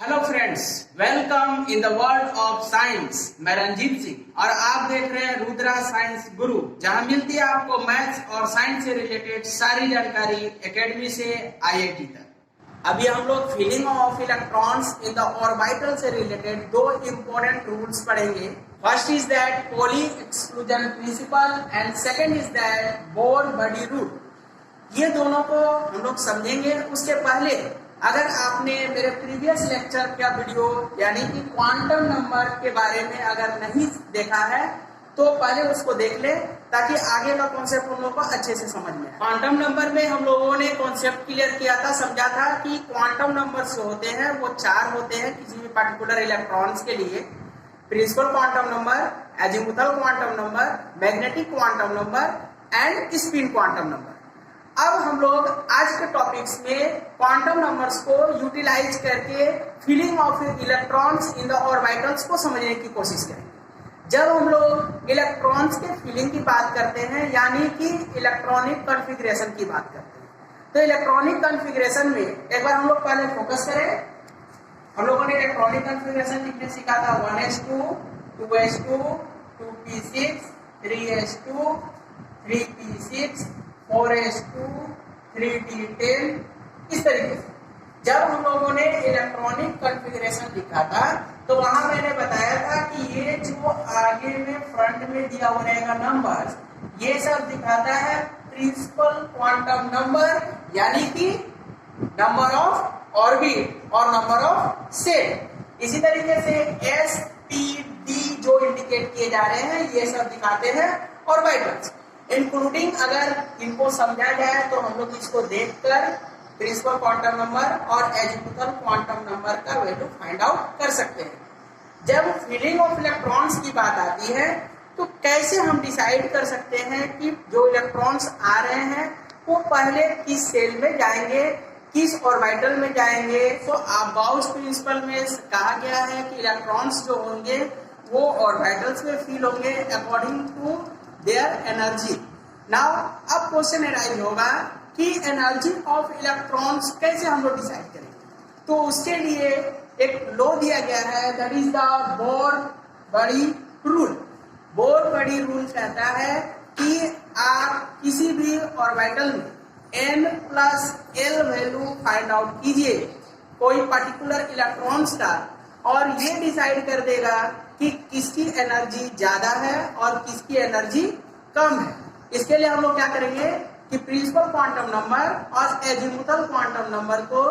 Hello friends, welcome in the world of science. मैं रंजीत सिंह और आप देख रहे हैं रुद्रा साइंस गुरु, जहां मिलती है आपको मैथ्स और साइंस से रिलेटेड सारी जानकारी एकेडमी से आईआईटी तक। अभी हम लोग feeling of electrons in the orbital से रिलेटेड दो इंपॉर्टेंट रूल्स पढ़ेंगे। First is that poly exclusion principle and second is that bore Bury rule. ये दोनों को हम लोग समझेंगे। उसके पहले अगर आपने मेरे प्रीवियस लेक्चर का वीडियो यानी कि क्वांटम नंबर के बारे में अगर नहीं देखा है तो पहले उसको देख ले, ताकि आगे का कॉन्सेप्ट हम लोग को अच्छे से समझ में आए। क्वांटम नंबर में हम लोगों ने कॉन्सेप्ट क्लियर किया था, समझा था कि क्वांटम नंबर जो होते हैं वो 4 होते हैं किसी भी पर्टिकुलर इलेक्ट्रॉन्स के लिए। Principal quantum number, azimuthal quantum number, magnetic quantum number and spin quantum number. अब हम लोग आज के टॉपिक्स में क्वांटम नंबर्स को यूटिलाइज करके filling of electrons in the orbitals को समझने की कोशिश करेंगे। जब हम लोग इलेक्ट्रॉन्स के फीलिंग की बात करते हैं यानी कि इलेक्ट्रॉनिक कॉन्फ़िगरेशन की बात करते हैं, तो इलेक्ट्रॉनिक कॉन्फ़िगरेशन में एक बार हम लोग पहले फोकस करें। हम लोगों ने इलेक्ट्रॉनिक कॉन्फ़िगरेशन लिखने सीखा था 1s2, 2s2, 2p6, 3s2, 3p6, 4s2, 3d10, इस तरीके से। जब हम लोगों ने इलेक्ट्रॉनिक कॉन्फ़िगरेशन लिखा था तो वहां मैंने बताया था कि ये जो आगे में फ्रंट में दिया हुआ रहेगा नंबर, ये सब दिखाता है प्रिंसिपल क्वांटम नंबर, यानी कि नंबर ऑफ ऑर्बिट और नंबर ऑफ सेल। इसी तरीके से एस पी डी जो इंडिकेट किए जा रहे हैं ये सब दिखाते हैं ऑर्बिटल्स, इंक्लूडिंग अगर इनको समझा जाए तो हम लोग इसको देखकर प्रिंसिपल क्वांटम नंबर और एजीमुथल क्वांटम नंबर का वैल्यू फाइंड आउट कर सकते हैं। जब फीलिंग ऑफ इलेक्ट्रॉन्स की बात आती है तो कैसे हम डिसाइड कर सकते हैं कि जो इलेक्ट्रॉन्स आ रहे हैं वो पहले किस सेल में जाएंगे, किस ऑर्बिटल में जाएंगे। तो गाउस प्रिंसिपल में कहा गया है कि इलेक्ट्रॉन्स जो होंगे वो ऑर्बिटल्स में फील होंगे according to their energy. Now अब क्वेश्चन अराइज होगा कि एनर्जी ऑफ इलेक्ट्रॉन्स कैसे हम लोग डिसाइड करेंगे। तो उसके लिए एक लॉ दिया गया है, that is the bore Bury rule. Bore Bury rule कहता है कि आप किसी भी ऑर्बिटल में n+l वैल्यू फाइंड आउट कीजिए कोई पर्टिकुलर इलेक्ट्रॉन्स का, और ये डिसाइड कर देगा कि किसकी एनर्जी ज्यादा है और किसकी एनर्जी कम है। इसके लिए हम लोग क्या करेंगे कि प्रिंसिपल क्वांटम नंबर और एजीमुथल क्वांटम नंबर को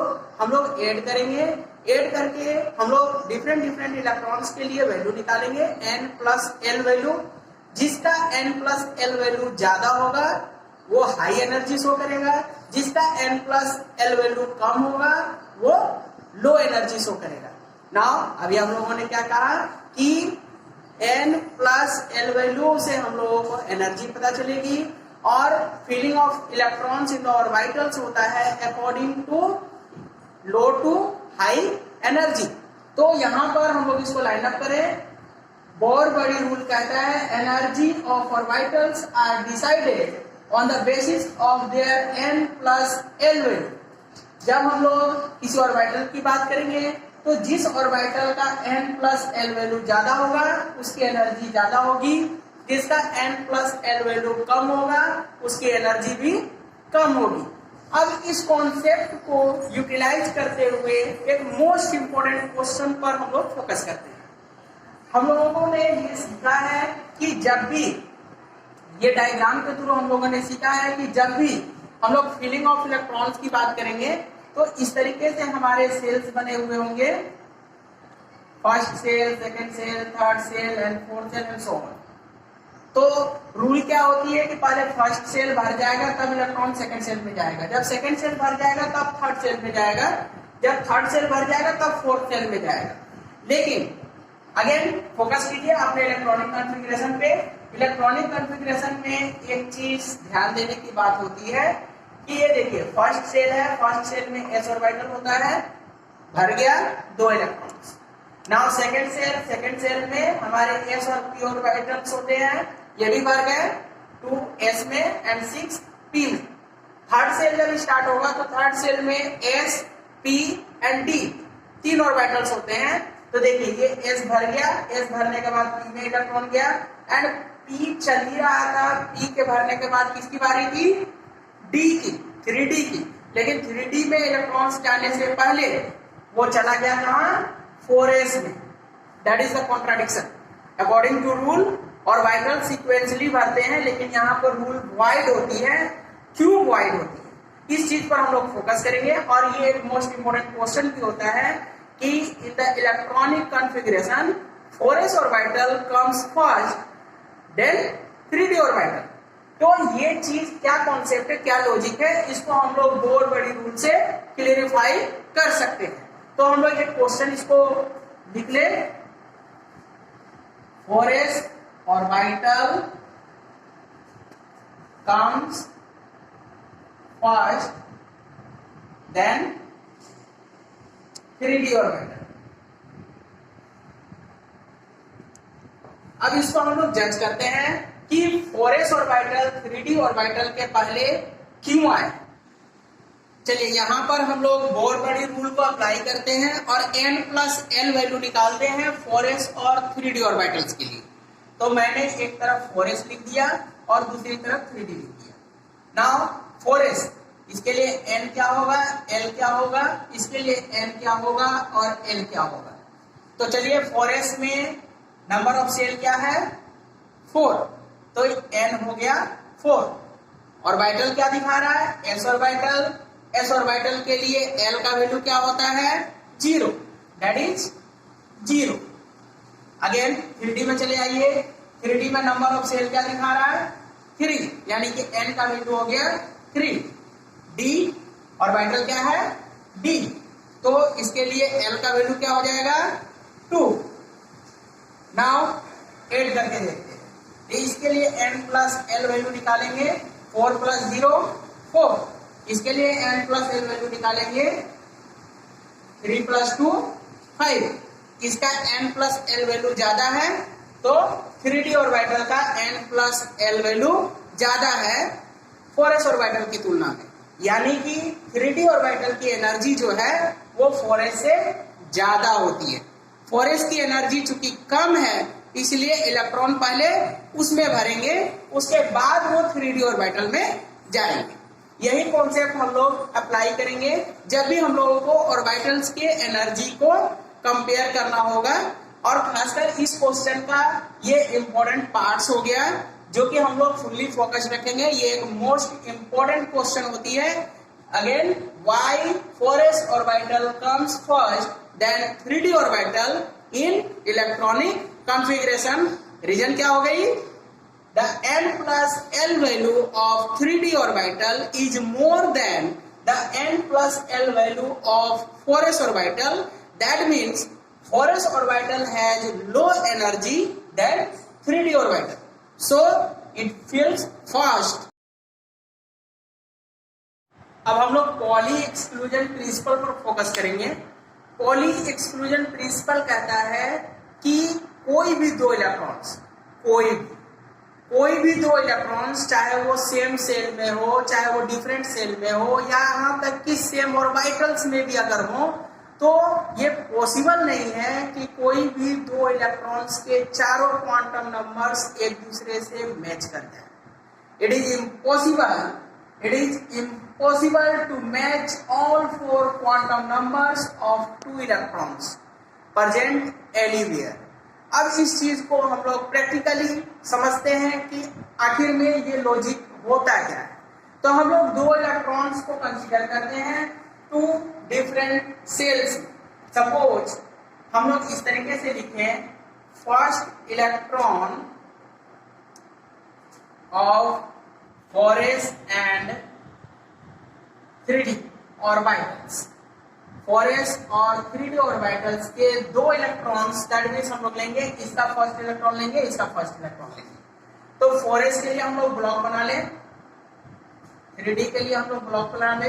हम लोग ऐड करेंगे। ऐड करके हम लोग डिफरेंट इलेक्ट्रॉन्स के लिए वैल्यू निकालेंगे, n+l वैल्यू। जिसका n+l वैल्यू ज्यादा होगा वो हाई एनर्जी शो करेगा, जिसका n+l वैल्यू कम होगा वो लो एनर्जी शो करेगा। नाउ अभी हम लोगों ने क्या कहा कि n+l वैल्यू से हम लोगों को एनर्जी पता चलेगी, और filling of electrons in the orbitals होता है according to low to high energy. तो यहाँ पर हम लोग इसको लाइन अप करें। बोर बॉडी रूल कहता है energy of orbitals are decided on the basis of their n+l value. जब हम लोग किसी ऑर्बिटल की बात करेंगे तो जिस ऑर्बिटल का n+l वैल्यू ज्यादा होगा उसकी एनर्जी ज्यादा होगी, जिसका n+l वैल्यू कम होगा उसकी एनर्जी भी कम होगी। अब इस कॉन्सेप्ट को यूटिलाइज करते हुए एक मोस्ट इंपोर्टेंट क्वेश्चन पर हम लोग फोकस करते हैं। हम लोगों ने ये सीखा है कि जब भी ये डायग्राम के थ्रू हम लोगों ने सीखा है कि जब भी हम लोग फीलिंग ऑफ इलेक्ट्रॉन्स की बात करेंगे तो इस तरीके से हमारे सेल्स बने हुए होंगे, first shell, second shell, third shell and fourth shell and so on. तो रूल क्या होती है कि पहले फर्स्ट सेल भर जाएगा तब इलेक्ट्रॉन सेकंड सेल में जाएगा, जब सेकंड सेल भर जाएगा तब थर्ड सेल में जाएगा, जब थर्ड सेल भर जाएगा तब फोर्थ सेल में जाएगा। लेकिन अगेन फोकस कीजिए अपने इलेक्ट्रॉनिक कॉन्फ़िगरेशन पे। इलेक्ट्रॉनिक कॉन्फ़िगरेशन में एक चीज ध्यान देने की बात होती है कि ये देखिए फर्स्ट सेल है, फर्स्ट सेल में s ऑर्बिटल होता है, भर गया 2 इलेक्ट्रॉन्स। नाउ सेकंड सेल में हमारे s और p ऑर्बिटल्स होते हैं, ये भी भर गए 2s में एंड 6p में। थर्ड सेल जब स्टार्ट होगा तो थर्ड सेल में s p and d 3 orbitals होते हैं। तो देखिए ये S भर गया, S भरने के बाद P में इलेक्ट्रॉन गया एंड P चल ही रहा था। P के भरने के बाद किसकी बारी थी? D की, 3D की। लेकिन 3D में इलेक्ट्रॉन्स जाने से पहले वो चला गया कहाँ? 4s में। That is the contradiction according to rule. Orbital sequentially भरते हैं, लेकिन यहाँ पर रूल वाइड होती है, क्यों वाइड होती है, इस चीज पर हम लोग फोकस करेंगे। और ये एक मोस्ट इंपोर्टेंट क्वेश्चन भी होता है कि in the electronic configuration 4s orbital comes first than 3d orbital. तो ये चीज क्या कॉन्सेप्ट है, क्या लॉजिक है, इसको हम लोग बहुत बड़ी रूल से क्लियरिफाई कर सकते हैं। तो हम लोग एक क्वेश्चन इसको लिख ले, 4s orbital comes first then 3d orbital। अब इसको हम लोग जज करते हैं कि 4s ऑर्बिटल 3d ऑर्बिटल के पहले क्यों आए। चलिए यहां पर हम लोग बहुत बड़ी रूल को अप्लाई करते हैं और n+l वैल्यू निकालते हैं 4s और 3d ऑर्बिटल्स के लिए। तो मैंने एक तरफ 4s लिख दिया और दूसरी तरफ 3d लिख दिया। नाउ 4s, इसके लिए n क्या होगा, l क्या होगा, इसके लिए n क्या होगा और l क्या होगा। तो चलिए 4s में नंबर ऑफ सेल क्या है? 4, तो n हो गया 4। ऑर्बिटल क्या दिखा रहा है? s orbital. s ऑर्बिटल के लिए l का वैल्यू क्या होता है? 0, दैट इज 0। अगेन 3D में चले आइए, 3D में नंबर ऑफ सेल क्या दिखा रहा है? 3, यानी कि n का वैल्यू हो गया 3। d ऑर्बिटल क्या है? d, तो इसके लिए l का वैल्यू क्या हो जाएगा? 2। नाउ ऐड करके देखते हैं। इसके लिए n+l वैल्यू निकालेंगे, 4 + 0 4। इसके लिए n+l वैल्यू निकालेंगे, 3 + 2 5। इसका n+l वैल्यू ज्यादा है, तो 3d ऑर्बिटल का n+l वैल्यू ज्यादा है 4s ऑर्बिटल की तुलना में। यानी कि 3d ऑर्बिटल की एनर्जी जो है वो 4s से ज्यादा होती है। 4s की एनर्जी चूंकि कम है, इसलिए इलेक्ट्रॉन पहले उसमें भरेंगे, उसके बाद वो 3d ऑर्बिटल में जाएंगे। यही कॉन्सेप्ट हम लोग अप्लाई करेंगे जब भी हम लोगों को ऑर्बिटल्स के एनर्जी को कंपेयर करना होगा। और खासकर इस क्वेश्चन का ये इंपॉर्टेंट पार्ट्स हो गया जो कि हम लोग फुल्ली फोकस रखेंगे। ये एक मोस्ट इंपॉर्टेंट क्वेश्चन होती है। Again, why 4s orbital comes first than 3d orbital in electronic configuration. Reason क्या हो गई? The n+l value of 3d orbital is more than the n+l value of 4s orbital. That means 4s orbital has low energy than 3d orbital, so it fills fast. अब हम लोग poly exclusion principle पर focus करेंगे। Poly exclusion principle कहता है कि कोई भी दो इलेक्ट्रॉन्स, कोई भी दो इलेक्ट्रॉन्स, चाहे वो सेम सेल में हो, चाहे वो डिफरेंट सेल में हो, या यहाँ तक कि सेम ऑर्बिटल्स में भी अगर हो, तो ये पॉसिबल नहीं है कि कोई भी दो इलेक्ट्रॉन्स के चारों क्वांटम नंबर्स एक दूसरे से मैच कर जाए। It is impossible to match all 4 quantum numbers of 2 electrons present anywhere. अब इस चीज को हम लोग प्रैक्टिकली समझते हैं कि आखिर में ये लॉजिक होता क्या है। तो हम लोग दो इलेक्ट्रॉन्स को कंसीडर करते हैं 2 डिफरेंट सेल्स। सपोज हम लोग इस तरीके से लिखें, first electron of 4s and 3d orbitals, 4s और 3d ऑर्बिटल्स के दो इलेक्ट्रॉन्स, दैट मींस हम लोग लेंगे, इसका फर्स्ट इलेक्ट्रॉन लेंगे, इसका फर्स्ट इलेक्ट्रॉन लेंगे। तो 4s के लिए हम लोग ब्लॉक बना ले, 3d के लिए हम लोग ब्लॉक बना ले।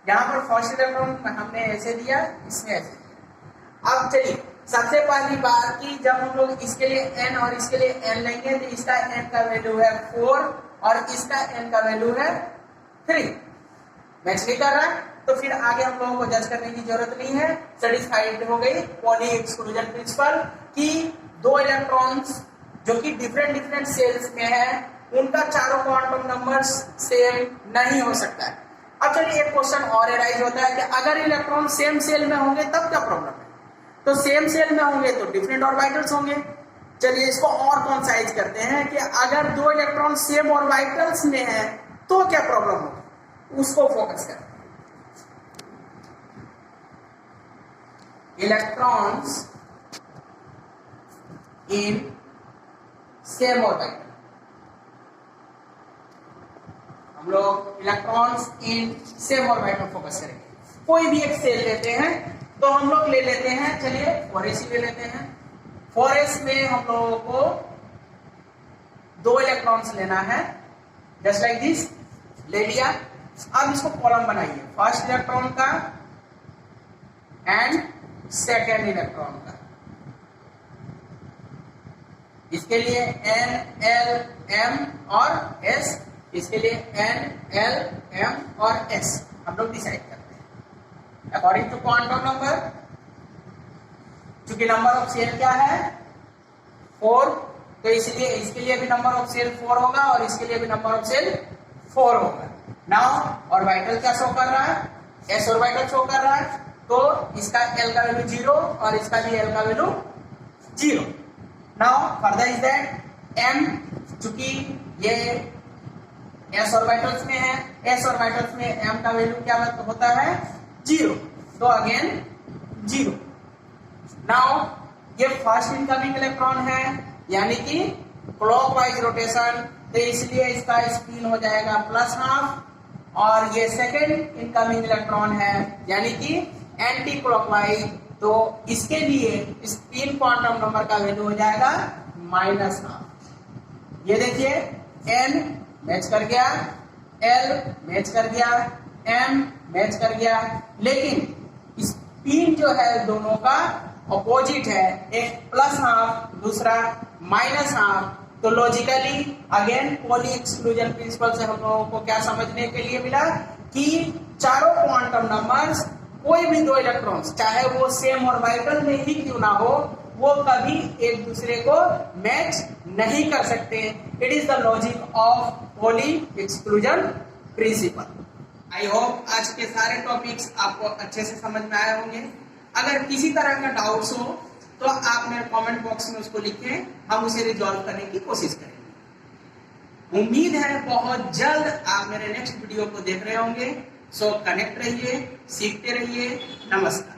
यहाँ पर फर्स्ट इलेक्ट्रॉन हमने ऐसे दिया, इसमें ऐसे दिया। अब चलिए सबसे पहली बात कि जब हम लोग इसके लिए n और इसके लिए n लेंगे, तो इसका n का वैल्यू है 4 और इसका n का वैल्यू है 3। मैच नहीं कर रहा है, तो फिर आगे हम लोगों को जज करने की जरूरत नहीं है। सेटिस्फाइड हो गई पॉली एक्सक्लूजन प्रिंसिपल कि दो इलेक्ट्रॉन्स जो कि डिफरेंट डिफरेंट सेल्स में है, उनका चारों क्वांटम नंबर्स सेम नहीं हो सकता है। अब चलिए एक क्वेश्चन और एराइज होता है कि अगर इलेक्ट्रॉन सेम सेल में होंगे तब क्या प्रॉब्लम है? तो सेम सेल में होंगे तो डिफरेंट ऑर्बिटल्स होंगे। चलिए इसको और कॉन्साइज करते हैं कि अगर दो इलेक्ट्रॉन सेम ऑर्बिटल्स में है तो क्या प्रॉब्लम होगी, उसको फोकस करते हैं। इलेक्ट्रॉन्स इन सेम ऑर्बिटल, हम लोग electrons in same orbital focus करेंगे। कोई भी एक सेल लेते हैं, तो हम लोग ले लेते हैं, चलिए 4s ले लेते हैं। 4s में हम लोगों को दो इलेक्ट्रॉन्स लेना है, जस्ट लाइक दिस, ले लिया। अब इसको कॉलम बनाइए, फर्स्ट इलेक्ट्रॉन का एंड सेकेंड इलेक्ट्रॉन का। इसके लिए N, L, M और S, इसके लिए N, L, M और S हम लोग डिसाइड करते हैं अकॉर्डिंग टू क्वांटम नंबर। चूंकि नंबर ऑफ सेल क्या है 4, तो इसलिए इसके लिए भी नंबर ऑफ सेल 4 होगा और इसके लिए भी नंबर ऑफ सेल 4 होगा। नाउ ऑर्बिटल क्या शो कर रहा है, S ऑर्बिटल शो कर रहा है, तो इसका L का वैल्यू 0 और इसका भी L का value 0। Now further is that M, चूंकि ये S ऑर्बिटल्स में है, S ऑर्बिटल्स में M का वैल्यू क्या होता है 0, तो अगेन 0। नाउ ये फर्स्ट इनकमिंग इलेक्ट्रॉन है, यानी कि क्लॉकवाइज रोटेशन, तो इसलिए इसका स्पिन हो जाएगा +½ और ये सेकेंड इनकमिंग इलेक्ट्रॉन है, यानी कि एंटी क्लॉकवाइज, तो इसके लिए स्पिन क्वांटम नंबर का वैल्यू हो जाएगा -½ ये देखिए N मैच कर गया, L मैच कर गया, M मैच कर गया, लेकिन स्पिन जो है दोनों का अपोजिट है, एक +½ दूसरा -½ तो logically again poly exclusion principle से हम लोगों को क्या समझने के लिए मिला कि चारों क्वांटम नंबर्स, कोई भी दो इलेक्ट्रॉन्स चाहे वो सेम ऑर्बिटल में ही क्यों ना हो, वो कभी एक दूसरे को मैच नहीं कर सकते। It is the logic of poly exclusion principle. I hope आज के सारे टॉपिक्स आपको अच्छे से समझ में आए होंगे। अगर किसी तरह का डाउट्स हो तो आप मेरे कमेंट बॉक्स में उसको लिखें, हम उसे रिजॉल्व करने की कोशिश करेंगे। उम्मीद है बहुत जल्द आप मेरे नेक्स्ट वीडियो को देख रहे होंगे। सो कनेक्ट रहिए, सीखते रहिए। नमस्कार।